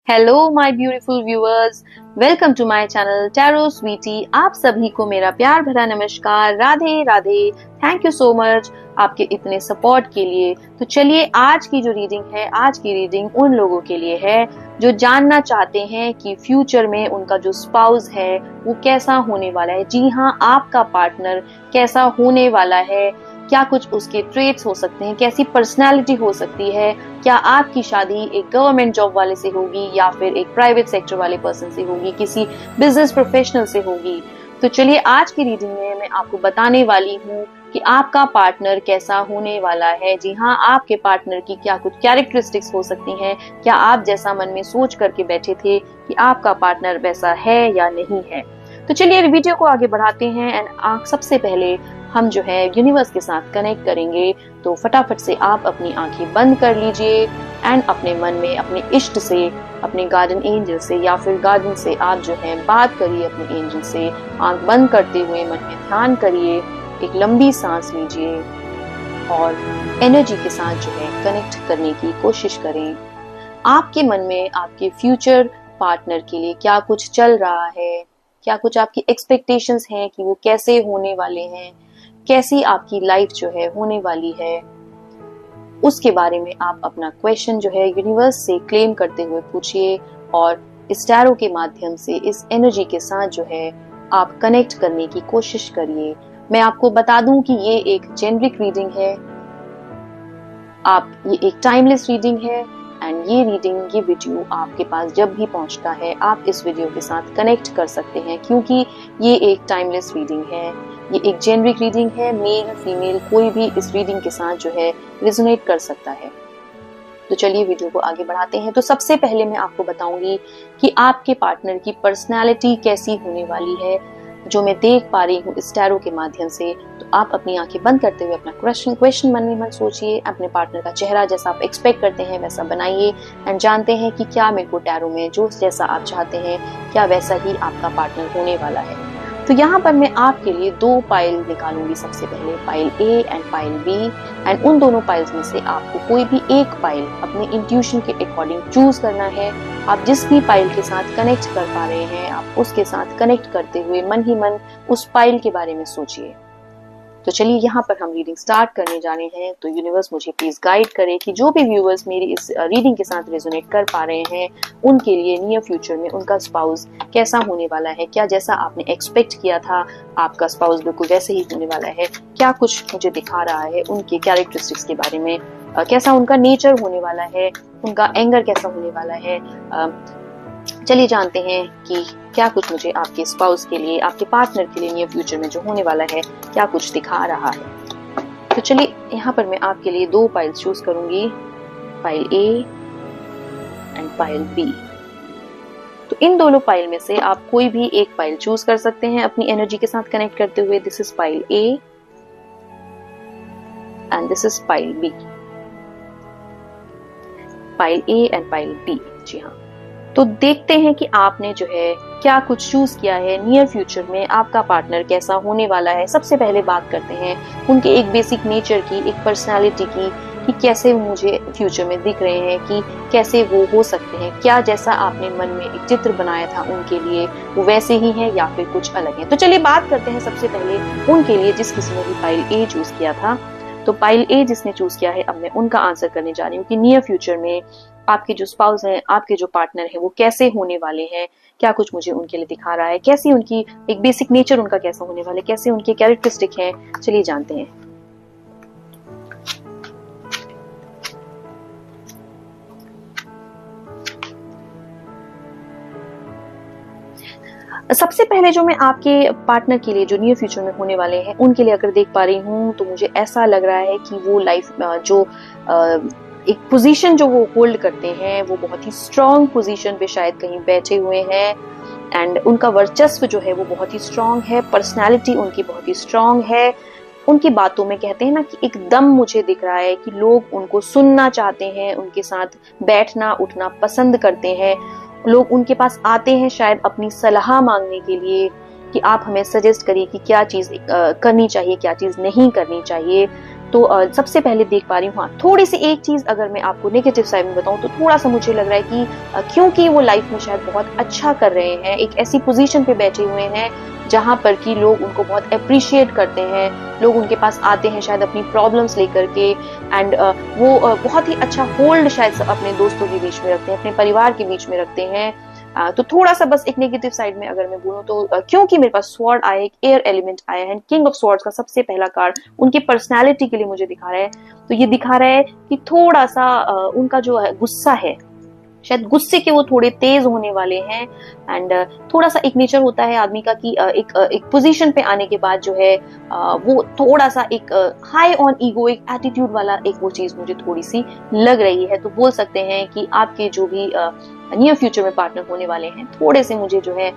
Hello my beautiful viewers, welcome to my channel Tarot Sweetie. आप सभी को मेरा प्यार भरा नमस्कार, Radhe Radhe. Thank you so much आपके इतने सपोर्ट के लिए। तो चलिए आज की जो रीडिंग है, आज की रीडिंग उन लोगों के लिए है जो जानना चाहते हैं कि फ्यूचर में उनका जो स्पाउस है वो कैसा होने वाला है। जी हाँ, आपका पार्टनर कैसा होने वाला है, क्या कुछ उसके ट्रेट्स हो सकते हैं, कैसी पर्सनालिटी हो सकती है, क्या आपकी शादी एक गवर्नमेंट जॉब वाले से होगी या फिर एक प्राइवेट सेक्टर वाले पर्सन से होगी, किसी बिजनेस प्रोफेशनल से होगी। तो चलिए आज की रीडिंग में मैं आपको बताने वाली हूँ कि आपका पार्टनर कैसा होने वाला है। जी हाँ, आपके पार्टनर की क्या कुछ कैरेक्टरिस्टिक्स हो सकती हैं, क्या आप जैसा मन में सोच करके बैठे थे कि आपका पार्टनर वैसा है या नहीं है। तो चलिए वीडियो को आगे बढ़ाते हैं एंड सबसे पहले हम जो है यूनिवर्स के साथ कनेक्ट करेंगे। तो फटाफट से आप अपनी आंखें बंद कर लीजिए एंड अपने मन में अपने इष्ट से, अपने गार्डन एंजल से या फिर गार्डन से आप जो है बात करिए अपने एंजल से। आंख बंद करते हुए मन में ध्यान करिए, एक लंबी सांस लीजिए और एनर्जी के साथ जो है कनेक्ट करने की कोशिश करें। आपके मन में आपके फ्यूचर पार्टनर के लिए क्या कुछ चल रहा है, क्या कुछ आपकी एक्सपेक्टेशंस हैं कि वो कैसे होने वाले हैं, कैसी आपकी लाइफ जो है होने वाली है, उसके बारे में आप अपना क्वेश्चन जो है यूनिवर्स से क्लेम करते हुए पूछिए और इस टैरो के माध्यम से इस एनर्जी के साथ जो है आप कनेक्ट करने की कोशिश करिए। मैं आपको बता दूं कि ये एक जेनरिक रीडिंग है, ये एक टाइमलेस रीडिंग है एंड ये रीडिंग, ये वीडियो आपके पास जब भी पहुंचता है आप इस वीडियो के साथ कनेक्ट कर सकते हैं, क्योंकि ये एक टाइमलेस रीडिंग है, ये एक जेनरिक रीडिंग है। मेल फीमेल कोई भी इस रीडिंग के साथ जो है रेजोनेट कर सकता है। तो चलिए वीडियो को आगे बढ़ाते हैं। तो सबसे पहले मैं आपको बताऊंगी कि आपके पार्टनर की पर्सनालिटी कैसी होने वाली है, जो मैं देख पा रही हूँ इस टैरो के माध्यम से। तो आप अपनी आंखें बंद करते हुए अपना क्वेश्चन मन में मन सोचिए, अपने पार्टनर का चेहरा जैसा आप एक्सपेक्ट करते हैं वैसा बनाइए एंड जानते हैं कि क्या मेरे को टैरो में जो जैसा आप चाहते हैं क्या वैसा ही आपका पार्टनर होने वाला है। तो यहाँ पर मैं आपके लिए दो पाइल निकालूंगी, सबसे पहले pile A and pile B and उन दोनों पाइल्स में से आपको कोई भी एक पाइल अपने इंट्यूशन के अकॉर्डिंग चूज करना है। आप जिस भी पाइल के साथ कनेक्ट कर पा रहे हैं आप उसके साथ कनेक्ट करते हुए मन ही मन उस पाइल के बारे में सोचिए। तो चलिए यहाँ पर हम रीडिंग स्टार्ट करने जा रहे हैं। तो यूनिवर्स मुझे प्लीज गाइड करे कि जो भी व्यूअर्स मेरी इस रीडिंग के साथ रेजोनेट कर पा रहे हैं उनके लिए नियर फ्यूचर में उनका स्पाउस कैसा होने वाला है, क्या जैसा आपने एक्सपेक्ट किया था आपका स्पाउस बिल्कुल वैसे ही होने वाला है, क्या कुछ मुझे दिखा रहा है उनके कैरेक्टरिस्टिक्स के बारे में, कैसा उनका नेचर होने वाला है, उनका एंगर कैसा होने वाला है। चलिए जानते हैं कि क्या कुछ मुझे आपके स्पाउस के लिए, आपके पार्टनर के लिए नियर फ्यूचर में जो होने वाला है क्या कुछ दिखा रहा है। तो चलिए यहाँ पर मैं आपके लिए दो पाइल चूज करूंगी, pile A and pile B. तो इन दोनों पाइल में से आप कोई भी एक पाइल चूज कर सकते हैं अपनी एनर्जी के साथ कनेक्ट करते हुए। This is pile A and this is pile B, pile A and pile B. जी हाँ, तो देखते हैं कि आपने जो है क्या कुछ चूज किया है। नियर फ्यूचर में आपका पार्टनर कैसा होने वाला है। सबसे पहले बात करते हैं उनके एक बेसिक नेचर की, एक पर्सनालिटी की, कि कैसे मुझे फ्यूचर में दिख रहे हैं, कि कैसे वो हो सकते हैं, क्या जैसा आपने मन में एक चित्र बनाया था उनके लिए वो वैसे ही है या फिर कुछ अलग है। तो चलिए बात करते हैं सबसे पहले उनके लिए जिस किसी ने भी पाइल ए चूज किया था। तो पाइल ए जिसने चूज किया है, अब मैं उनका आंसर करने जा रही हूँ कि नियर फ्यूचर में आपके जो स्पाउस हैं, आपके जो पार्टनर है वो कैसे होने वाले हैं, क्या कुछ मुझे उनके लिए दिखा रहा है, कैसी उनकी एक बेसिक नेचर उनका कैसा होने वाला है, कैसे उनके कैरेक्टरिस्टिक हैं। चलिए जानते हैं। सबसे पहले जो मैं आपके पार्टनर के लिए जो नियर फ्यूचर में होने वाले हैं उनके लिए अगर देख पा रही हूँ तो मुझे ऐसा लग रहा है कि वो लाइफ जो एक पोजीशन जो वो होल्ड करते हैं वो बहुत ही स्ट्रॉन्ग पोजीशन पे शायद कहीं बैठे हुए हैं एंड उनका वर्चस्व जो है वो बहुत ही स्ट्रॉन्ग है, पर्सनालिटी उनकी बहुत ही स्ट्रॉन्ग है। उनकी बातों में कहते हैं ना कि एकदम मुझे दिख रहा है कि लोग उनको सुनना चाहते हैं, उनके साथ बैठना उठना पसंद करते हैं, लोग उनके पास आते हैं शायद अपनी सलाह मांगने के लिए कि आप हमें सजेस्ट करिए कि क्या चीज करनी चाहिए, क्या चीज नहीं करनी चाहिए। तो सबसे पहले देख पा रही हूँ। हाँ, थोड़ी सी एक चीज अगर मैं आपको नेगेटिव साइड में बताऊं तो थोड़ा सा मुझे लग रहा है कि क्योंकि वो लाइफ में शायद बहुत अच्छा कर रहे हैं, एक ऐसी पोजीशन पे बैठे हुए हैं जहां पर कि लोग उनको बहुत अप्रिशिएट करते हैं, लोग उनके पास आते हैं शायद अपनी प्रॉब्लम्स लेकर के, एंड वो बहुत ही अच्छा होल्ड शायद अपने दोस्तों के बीच में रखते हैं, अपने परिवार के बीच में रखते हैं। तो थोड़ा सा बस एक नेगेटिव साइड में अगर मैं बोलूं तो क्योंकि मेरे पास स्वॉर्ड आया, एक एयर एलिमेंट आया है, किंग ऑफ स्वॉर्ड्स का सबसे पहला कार्ड उनकी पर्सनालिटी के लिए मुझे दिखा रहा है। तो ये दिखा रहा है कि थोड़ा सा उनका जो है गुस्सा है, शायद गुस्से के वो थोड़े तेज होने वाले हैं, एंड थोड़ा सा एक नेचर होता है आदमी का कि एक पोजीशन पे आने के बाद जो है वो थोड़ा सा एक हाई ऑन ईगो, एक एटीट्यूड वाला एक वो चीज मुझे थोड़ी सी लग रही है। तो बोल सकते हैं कि आपके जो भी नियर फ्यूचर में पार्टनर होने वाले हैं, थोड़े से मुझे जो है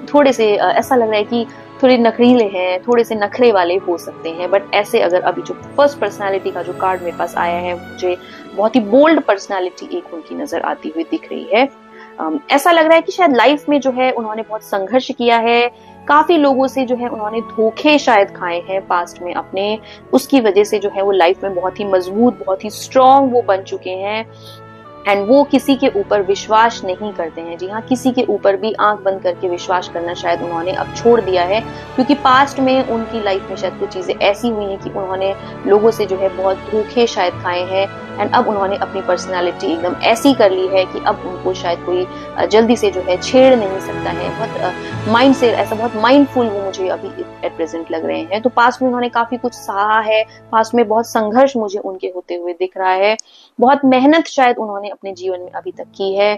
थोड़े से ऐसा लग रहा है कि थोड़े नखरीले हैं, थोड़े से नखरे वाले हो सकते हैं। बट ऐसे अगर अभी जो फर्स्ट पर्सनालिटी का जो कार्ड मेरे पास आया है, मुझे बहुत ही बोल्ड पर्सनालिटी एक उनकी नजर आती हुई दिख रही है। ऐसा लग रहा है कि शायद लाइफ में जो है उन्होंने बहुत संघर्ष किया है, काफी लोगों से जो है उन्होंने धोखे शायद खाए हैं पास्ट में अपने, उसकी वजह से जो है वो लाइफ में बहुत ही मजबूत, बहुत ही स्ट्रांग वो बन चुके हैं, एंड वो किसी के ऊपर विश्वास नहीं करते हैं। जी हाँ, किसी के ऊपर भी आंख बंद करके विश्वास करना शायद उन्होंने अब छोड़ दिया है, क्योंकि पास्ट में उनकी लाइफ में शायद कुछ चीजें ऐसी हुई हैं कि उन्होंने लोगों से जो है बहुत धोखे शायद खाए हैं, एंड अब उन्होंने अपनी पर्सनालिटी एकदम ऐसी कर ली है कि अब उनको शायद कोई जल्दी से जो है छेड़ नहीं सकता है। बहुत माइंड से ऐसा बहुत माइंडफुल वो मुझे अभी एट प्रेजेंट लग रहे हैं। तो पास्ट में उन्होंने काफी कुछ सहा है, पास्ट में बहुत संघर्ष मुझे उनके होते हुए दिख रहा है, बहुत मेहनत शायद उन्होंने अपने जीवन में अभी तक की है,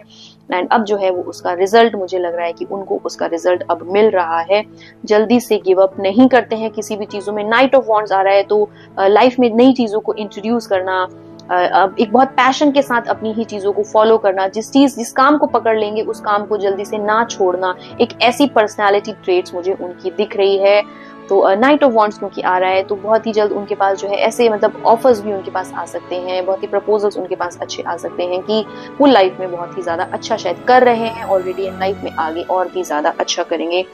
एंड अब जो है वो उसका रिजल्ट मुझे लग रहा है कि उनको उसका रिजल्ट अब मिल रहा है। जल्दी से गिव अप नहीं करते हैं किसी भी चीजों में। नाइट ऑफ वॉन्ड्स आ रहा है, तो लाइफ में नई चीजों को इंट्रोड्यूस करना, अब एक बहुत पैशन के साथ अपनी ही चीजों को फॉलो करना, जिस काम को पकड़ लेंगे उस काम को जल्दी से ना छोड़ना, एक ऐसी पर्सनालिटी ट्रेट्स मुझे उनकी दिख रही है। तो नाइट ऑफ वॉन्ड्स क्योंकि आ रहा है, तो बहुत ही जल्द उनके पास जो है ऐसे मतलब ऑफर्स भी उनके पास आ सकते हैं, बहुत ही प्रपोजल्स उनके पास अच्छे आ सकते हैं कि वो लाइफ में बहुत ही ज्यादा अच्छा शायद कर रहे हैं ऑलरेडी, इन लाइफ में आगे और भी ज्यादा अच्छा करेंगे।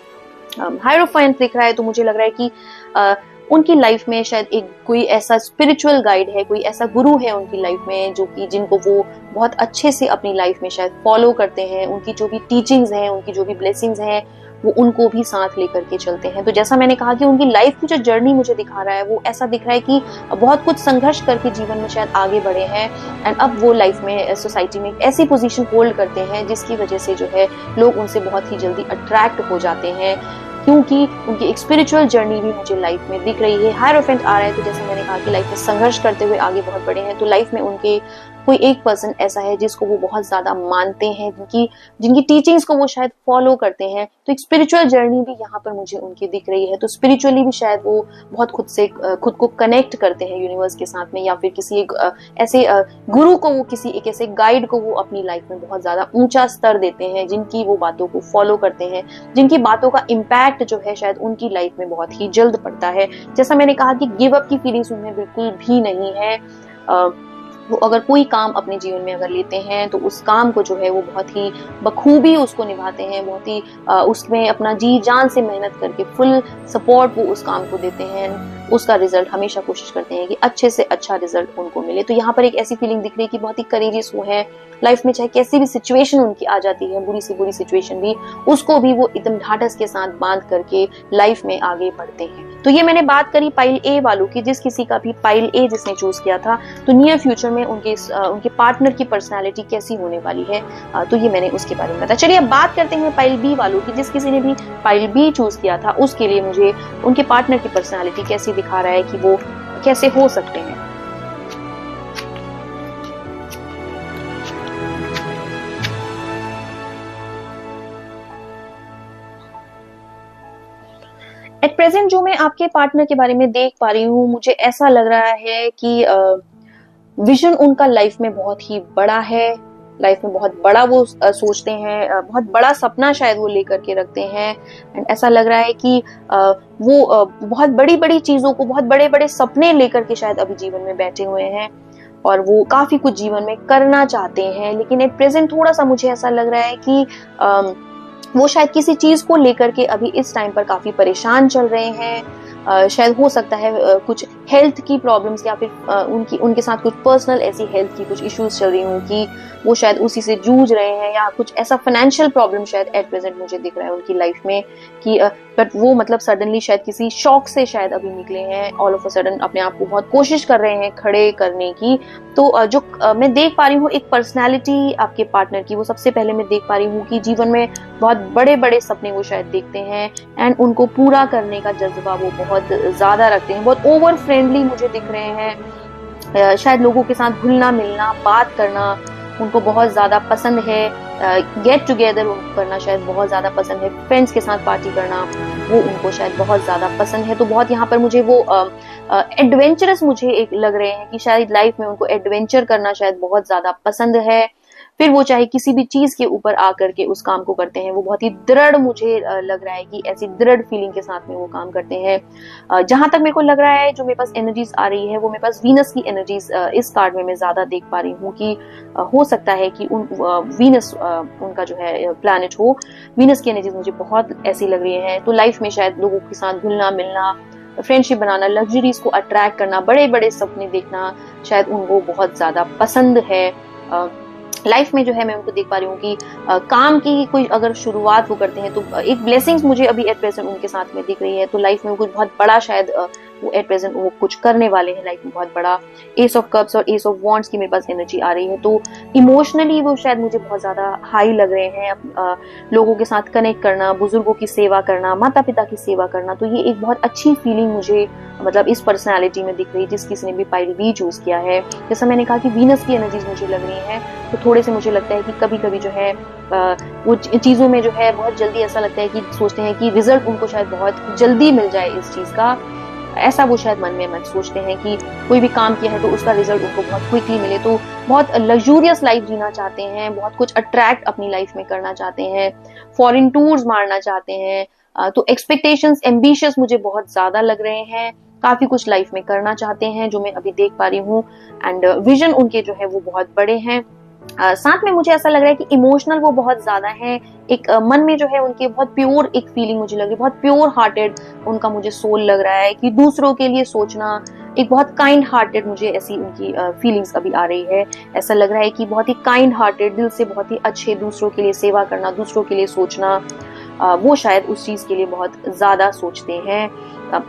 हायरोफेंट दिख रहा है, तो मुझे लग रहा है कि उनकी लाइफ में शायद एक कोई ऐसा स्पिरिचुअल गाइड है, कोई ऐसा गुरु है उनकी लाइफ में जो कि जिनको वो बहुत अच्छे से अपनी लाइफ में शायद फॉलो करते हैं, उनकी जो भी टीचिंग्स हैं, उनकी जो भी ब्लेसिंग्स हैं, वो उनको भी साथ लेकर के चलते हैं। तो जैसा मैंने कहा कि उनकी लाइफ की जो जर्नी मुझे दिखा रहा है, वो ऐसा दिख रहा है कि बहुत कुछ संघर्ष करके जीवन में शायद आगे बढ़े हैं, एंड अब वो लाइफ में सोसाइटी में एक ऐसी पोजीशन होल्ड करते हैं जिसकी वजह से जो है लोग उनसे बहुत ही जल्दी अट्रैक्ट हो जाते हैं, क्योंकि उनकी एक स्पिरिचुअल जर्नी भी मुझे लाइफ में दिख रही है। हायरोफेंट आ रहा है, तो जैसे मैंने कहा कि लाइफ में संघर्ष करते हुए आगे बहुत बड़े हैं, तो लाइफ में उनके कोई एक पर्सन ऐसा है जिसको वो बहुत ज्यादा मानते हैं, जिनकी टीचिंग्स को वो शायद फॉलो करते हैं। तो एक स्पिरिचुअल जर्नी भी यहाँ पर मुझे उनकी दिख रही है। तो स्पिरिचुअली भी शायद वो बहुत खुद को कनेक्ट करते हैं यूनिवर्स के साथ में, या फिर किसी एक ऐसे गुरु को, वो किसी एक ऐसे गाइड को वो अपनी लाइफ में बहुत ज्यादा ऊंचा स्तर देते हैं, जिनकी वो बातों को फॉलो करते हैं, जिनकी बातों का इम्पैक्ट जो है शायद उनकी लाइफ में बहुत ही जल्द पड़ता है। जैसा मैंने कहा कि गिव अप की फीलिंग्स उनमें बिल्कुल भी नहीं है। वो अगर कोई काम अपने जीवन में अगर लेते हैं तो उस काम को जो है वो बहुत ही बखूबी उसको निभाते हैं, बहुत ही उसमें अपना जी जान से मेहनत करके फुल सपोर्ट वो उस काम को देते हैं, उसका रिजल्ट हमेशा कोशिश करते हैं कि अच्छे से अच्छा रिजल्ट उनको मिले। तो यहाँ पर एक ऐसी फीलिंग दिख रही है कि बहुत ही करेजियस वो है लाइफ में, चाहे कैसी भी सिचुएशन उनकी आ जाती है, बुरी से बुरी सिचुएशन भी, उसको भी वो एकदम ढाढ़स के साथ बांध करके लाइफ में आगे बढ़ते हैं। तो ये मैंने बात करी पाइल ए वालों की, जिस किसी का भी पाइल ए जिसने चूज किया था, तो नियर फ्यूचर में उनके पार्टनर की पर्सनालिटी कैसी होने वाली है, तो ये मैंने उसके बारे में बताया। चलिए अब बात करते हैं पाइल बी वालों की, जिस किसी ने भी पाइल बी चूज किया था उसके लिए मुझे उनके पार्टनर की पर्सनालिटी कैसी दिखा रहा है कि वो कैसे हो सकते हैं। एट प्रेजेंट जो मैं आपके पार्टनर के बारे में देख पा रही हूँ, मुझे ऐसा लग रहा है कि विजन उनका लाइफ में बहुत ही बड़ा है, लाइफ में बहुत बड़ा वो सोचते हैं, बहुत बड़ा सपना शायद वो लेकर के रखते हैं, एंड ऐसा लग रहा है कि वो बहुत बड़ी बड़ी चीजों को, बहुत बड़े बड़े सपने लेकर के शायद अभी जीवन में बैठे हुए हैं, और वो काफी कुछ जीवन में करना चाहते हैं। लेकिन एट प्रेजेंट थोड़ा सा मुझे ऐसा लग रहा है कि वो शायद किसी चीज को लेकर के अभी इस टाइम पर काफी परेशान चल रहे हैं। शायद हो सकता है कुछ हेल्थ की प्रॉब्लम्स या फिर उनके साथ कुछ पर्सनल ऐसी हेल्थ की कुछ इश्यूज चल रही हूँ कि वो शायद उसी से जूझ रहे हैं, या कुछ ऐसा फाइनेंशियल प्रॉब्लम शायद एट प्रेजेंट मुझे दिख रहा है उनकी लाइफ में कि बट वो मतलब सडनली शायद किसी शॉक से शायद अभी निकले हैं, ऑल ऑफ अ सडन अपने आप को बहुत कोशिश कर रहे हैं खड़े करने की। तो जो मैं देख पा रही हूँ एक पर्सनैलिटी आपके पार्टनर की, वो सबसे पहले मैं देख पा रही हूँ कि जीवन में बहुत बड़े बड़े सपने वो शायद देखते हैं एंड उनको पूरा करने का जज्बा वो बहुत ज्यादा रखते हैं, बहुत ओवर फ्रेंडली मुझे दिख रहे हैं। शायद लोगों के साथ घुलना मिलना बात करना उनको बहुत ज्यादा पसंद है, गेट टुगेदर करना शायद बहुत ज्यादा पसंद है, फ्रेंड्स के साथ पार्टी करना वो उनको शायद बहुत ज्यादा पसंद है। तो बहुत यहाँ पर मुझे वो एडवेंचरस मुझे एक लग रहे हैं कि शायद लाइफ में उनको एडवेंचर करना शायद बहुत ज्यादा पसंद है। फिर वो चाहे किसी भी चीज के ऊपर आकर के उस काम को करते हैं, वो बहुत ही दृढ़ मुझे लग रहा है कि ऐसी दृढ़ फीलिंग के साथ में वो काम करते हैं। जहां तक मेरे को लग रहा है जो मेरे पास एनर्जीज आ रही है वो मेरे पास वीनस की एनर्जीज इस कार्ड में मैं ज्यादा देख पा रही हूँ कि हो सकता है कि वीनस उनका जो है प्लैनेट हो। वीनस की एनर्जीज मुझे बहुत ऐसी लग रही है। तो लाइफ में शायद लोगों के साथ घुलना मिलना, फ्रेंडशिप बनाना, लग्जरीज को अट्रैक्ट करना, बड़े बड़े सपने देखना शायद उनको बहुत ज्यादा पसंद है। लाइफ में जो है मैं उनको देख पा रही हूँ कि काम की कोई अगर शुरुआत वो करते हैं तो एक ब्लेसिंग्स मुझे अभी एट प्रेजेंट उनके साथ में दिख रही है। तो लाइफ में कुछ बहुत बड़ा शायद वो एट प्रेजेंट वो कुछ करने वाले हैं लाइफ में बहुत बड़ा। एस ऑफ कप्स और एस ऑफ वॉन्ड्स की मेरे पास एनर्जी आ रही है। तो इमोशनली वो शायद मुझे बहुत ज्यादा हाई लग रहे हैं। लोगों के साथ कनेक्ट करना, बुजुर्गों की सेवा करना, माता पिता की सेवा करना, तो ये एक बहुत अच्छी फीलिंग मुझे मतलब इस पर्सनैलिटी में दिख रही है जिस किसी ने भी पाइल बी चूज किया है। जैसा मैंने कहा कि वीनस की एनर्जीज मुझे लग रही है, तो थोड़े से मुझे लगता है कि कभी कभी जो है वो चीजों में जो है बहुत जल्दी ऐसा लगता है कि सोचते हैं कि रिजल्ट उनको शायद बहुत जल्दी मिल जाए इस चीज का। ऐसा वो शायद मन में सोचते हैं कि कोई भी काम किया है तो उसका रिजल्ट उनको बहुत क्विकली मिले। तो बहुत लग्जूरियस लाइफ जीना चाहते हैं, बहुत कुछ अट्रैक्ट अपनी लाइफ में करना चाहते हैं, फॉरेन टूर्स मारना चाहते हैं। तो एक्सपेक्टेशंस एम्बिशियस मुझे बहुत ज्यादा लग रहे हैं, काफी कुछ लाइफ में करना चाहते हैं जो मैं अभी देख पा रही हूँ। एंड विजन उनके जो है वो बहुत बड़े हैं। साथ में मुझे ऐसा लग रहा है कि इमोशनल वो बहुत ज्यादा है। एक मन में जो है उनके बहुत प्योर एक फीलिंग मुझे लग रही है, बहुत प्योर हार्टेड उनका मुझे सोल लग रहा है कि दूसरों के लिए सोचना, एक बहुत काइंड हार्टेड मुझे ऐसी उनकी फीलिंग्स अभी आ रही है। ऐसा लग रहा है कि बहुत ही काइंड हार्टेड, दिल से बहुत ही अच्छे, दूसरों के लिए सेवा करना, दूसरों के लिए सोचना, वो शायद उस चीज के लिए बहुत ज्यादा सोचते हैं।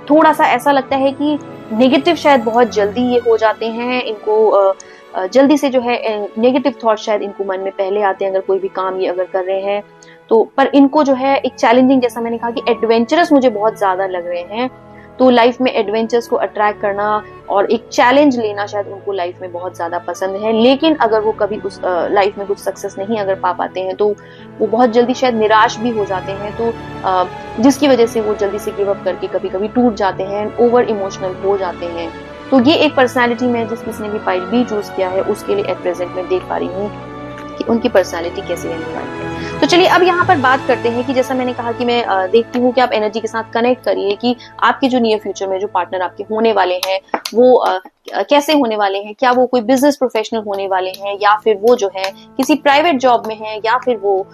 थोड़ा सा ऐसा लगता है कि नेगेटिव शायद बहुत जल्दी ये हो जाते हैं, इनको जल्दी से जो है नेगेटिव थॉट शायद इनको मन में पहले आते हैं अगर कोई भी काम ये अगर कर रहे हैं तो। पर इनको जो है एक चैलेंजिंग, जैसा मैंने कहा कि एडवेंचरस मुझे बहुत ज्यादा लग रहे हैं। तो लाइफ में एडवेंचर्स को अट्रैक्ट करना और एक चैलेंज लेना शायद उनको लाइफ में बहुत ज्यादा पसंद है। लेकिन अगर वो कभी उस लाइफ में कुछ सक्सेस नहीं अगर पा पाते हैं तो वो बहुत जल्दी शायद निराश भी हो जाते हैं। तो जिसकी वजह से वो जल्दी से गिव अप करके कभी कभी टूट जाते हैं, ओवर इमोशनल हो जाते हैं। तो ये एक पर्सनालिटी में जिस किसी ने भी पाइल बी चूज किया है उसके लिए एट प्रेजेंट में देख पा रही हूँ कि उनकी पर्सनालिटी कैसी रहने वाली है। तो चलिए अब यहाँ पर बात करते हैं कि जैसा मैंने कहा कि मैं देखती हूँ कि आप एनर्जी के साथ कनेक्ट करिए कि आपके जो नियर फ्यूचर में जो पार्टनर आपके होने वाले हैं वो कैसे होने वाले हैं। क्या वो कोई बिजनेस प्रोफेशनल होने वाले हैं, या फिर वो जो है किसी प्राइवेट जॉब में है, या फिर वो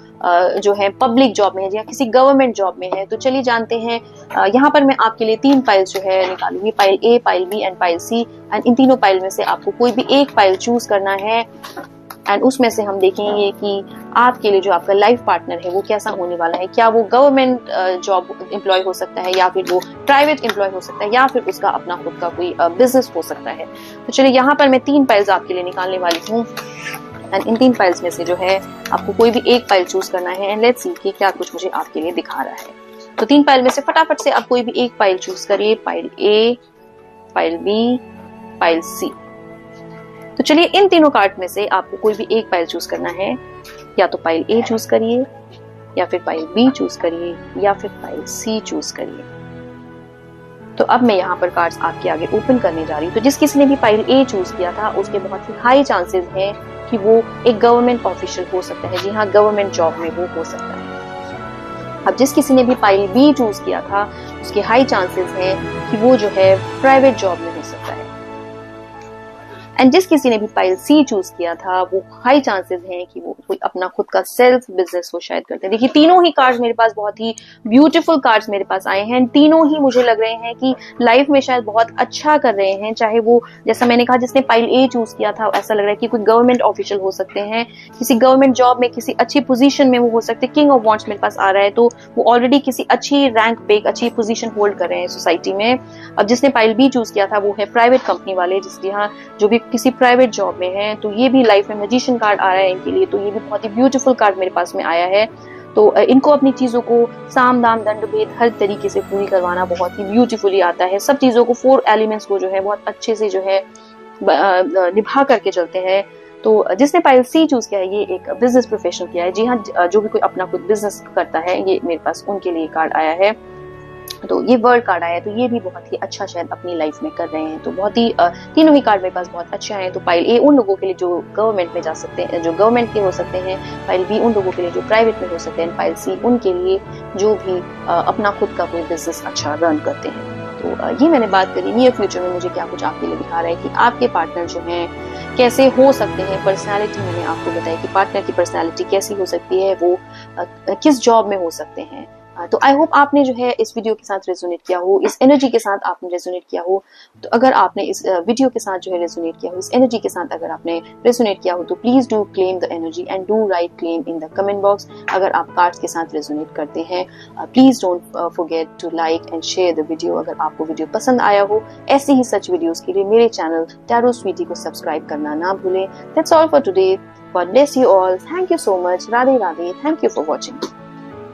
जो है पब्लिक जॉब में है, या किसी गवर्नमेंट जॉब में है। तो चलिए जानते हैं। यहाँ पर मैं आपके लिए 3 पाइल्स जो है निकालूंगी, pile A, pile B and pile C. And इन तीनों पाइल में से आपको कोई भी एक पाइल चूज करना है एंड उसमें से हम देखेंगे कि आपके लिए जो आपका लाइफ पार्टनर है वो कैसा होने वाला है। क्या वो गवर्नमेंट जॉब एम्प्लॉय हो सकता है, या फिर वो प्राइवेट एम्प्लॉय हो सकता है, या फिर उसका अपना खुद का कोई बिजनेस हो सकता है। तो चलिए यहाँ पर मैं 3 पाइल्स आपके लिए निकालने वाली हूँ एंड इन 3 पाइल्स में से जो है आपको कोई भी एक पाइल चूज करना है एंड लेट्स सी कि क्या कुछ मुझे आपके लिए दिखा रहा है। तो 3 पाइल में से फटाफट से आप कोई भी एक पाइल चूज करिए, pile A, pile B, pile सी। तो चलिए इन तीनों कार्ड में से आपको कोई भी एक पाइल चूज करना है। या तो पाइल ए चूज करिए, या फिर पाइल बी चूज करिए, या फिर पाइल सी चूज करिए। तो अब मैं यहाँ पर कार्ड्स आपके आगे ओपन करने जा रही हूँ। तो जिस किसी ने भी पाइल ए चूज किया था उसके बहुत ही हाई चांसेस हैं कि वो एक गवर्नमेंट ऑफिशियल हो सकता है। जी हाँ, गवर्नमेंट जॉब में वो हो सकता है। अब जिस किसी ने भी पाइल बी चूज किया था उसके हाई चांसेस हैं कि वो जो है प्राइवेट जॉब में हो सकता है। एंड जिस किसी ने भी पाइल सी चूज किया था वो हाई चांसेस हैं कि वो कोई अपना खुद का सेल्फ बिजनेस वो शायद करते हैं। देखिए तीनों ही कार्ड्स मेरे पास बहुत ही ब्यूटीफुल कार्ड्स मेरे पास आए हैं। तीनों ही मुझे लग रहे हैं कि लाइफ में शायद बहुत अच्छा कर रहे हैं। चाहे वो जैसा मैंने कहा जिसने पाइल ए चूज किया था ऐसा लग रहा है कि कोई गवर्नमेंट ऑफिशियल हो सकते हैं, किसी गवर्नमेंट जॉब में किसी अच्छी पोजीशन में वो हो सकते हैं। किंग ऑफ वॉन्ड्स मेरे पास आ रहा है तो वो ऑलरेडी किसी अच्छी रैंक पे एक अच्छी पोजीशन होल्ड कर रहे हैं सोसाइटी में। अब जिसने पाइल बी चूज किया था वो है प्राइवेट कंपनी वाले, जिसके यहाँ जो भी किसी प्राइवेट जॉब में है, तो ये भी लाइफ में मैजिशियन कार्ड आ रहा है इनके लिए। तो ये भी बहुत ही ब्यूटीफुल कार्ड मेरे पास में आया है। तो इनको अपनी चीजों को साम दाम दंड भेद हर तरीके से पूरी करवाना बहुत ही ब्यूटीफुली आता है। सब चीजों को 4 एलिमेंट्स को जो है बहुत अच्छे से जो है निभा करके चलते हैं। तो जिसने पाइल सी चूज किया है ये एक बिजनेस प्रोफेशनल किया है। जी हाँ, जो भी कोई अपना खुद बिजनेस करता है ये मेरे पास उनके लिए कार्ड आया है। तो ये वर्ल्ड कार्ड आया है, तो ये भी बहुत ही अच्छा शायद अपनी लाइफ में कर रहे हैं। तो बहुत ही तीनों ही कार्ड मेरे पास बहुत अच्छे हैं। तो पाइल ए उन लोगों के लिए जो गवर्नमेंट में जा सकते हैं, जो गवर्नमेंट के हो सकते हैं। पाइल बी उन लोगों के लिए जो प्राइवेट में हो सकते हैं। पाइल सी उनके लिए जो भी अपना खुद का कोई बिजनेस अच्छा रन करते हैं। तो ये मैंने बात करी नियर फ्यूचर में मुझे क्या कुछ आपके लिए दिखा रहा है कि आपके पार्टनर जो हैं कैसे हो सकते हैं। पर्सनालिटी मैंने आपको बताया कि पार्टनर की पर्सनालिटी कैसी हो सकती है, वो किस जॉब में हो सकते हैं। तो आई होप आपने जो है इस वीडियो के साथ रेजोनेट किया हो, इस एनर्जी के साथ आपने रेजोनेट किया हो। तो अगर आपने इस वीडियो के साथ जो है रेजोनेट किया हो, इस एनर्जी के साथ अगर आपने रेजोनेट किया हो तो please do claim the energy and do write claim in the comment box. अगर आप कार्ड्स के साथ रेजोनेट करते हैं please don't forget to like and share the video. अगर आपको वीडियो पसंद आया हो ऐसे ही सच वीडियोस के लिए मेरे चैनल टैरो स्वीटी को सब्सक्राइब करना ना भूलें। That's all for today. God bless you all. Thank you so much. Radhe Radhe. Thank you for watching.